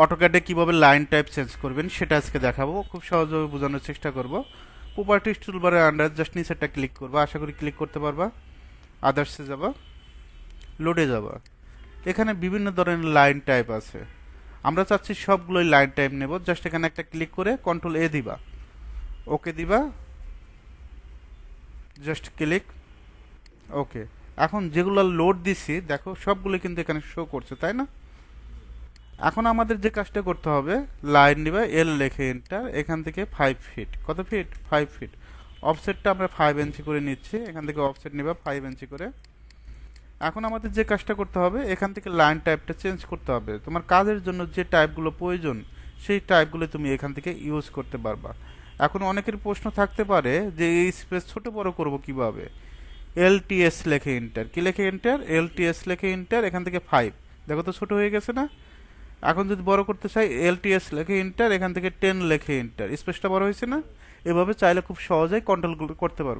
অটোক্যাডে কিভাবে line type change করবেন সেটা আজকে দেখাবো, খুব সহজভাবে বোঝানোর চেষ্টা করব। প্রপার্টিজ টুলবারের আন্ডার জাস্ট নিচেরটা ক্লিক করবা, আশা করি ক্লিক করতে পারবা। আদার্সে যাবা, লোডে যাবা। এখানে বিভিন্ন ধরনের লাইন টাইপ আছে, আমরা চাচ্ছি সবগুলোই লাইন টাইপ নেব। জাস্ট এখানে একটা ক্লিক করে কন্ট্রোল এ দিবা, ওকে দিবা, জাস্ট ক্লিক ওকে। এখন যেগুলো লোড দিছি দেখো সবগুলো কিন্তু এখানে শো করছে, তাই না? এখন আমাদের যে কাজটা করতে হবে, লাইন নিবা, এল লেখে এন্টার, এখান থেকে 5 ফিট, কত ফিট? 5 ফিট। অফসেটটা আমরা 5 ইঞ্চি করে নিচ্ছি, এখান থেকে অফসেট নিবা 5 ইঞ্চি করে। এখন আমাদের যে কাজটা করতে হবে, এখান থেকে লাইন টাইপটা চেঞ্জ করতে হবে। তোমার কাজের জন্য যে টাইপগুলো প্রয়োজন সেই টাইপগুলো তুমি এখান থেকে ইউজ করতে পারবা। এখন অনেকের প্রশ্ন থাকতে পারে যে এই স্পেস ছোট বড় করব কিভাবে। এলটিএস লেখে এন্টার, কি লেখে এন্টার? এলটিএস লেখে এন্টার, এখান থেকে 5, দেখো তো ছোট হয়ে গেছে না? এখন যদি বড় করতে চাই এলটিএস লেখে এন্টার, এখান থেকে 10 লেখে এন্টার, স্পেসটা বড় হয়েছে না? এভাবে চাইলে খুব সহজেই কন্ট্রোল করতে পারবে।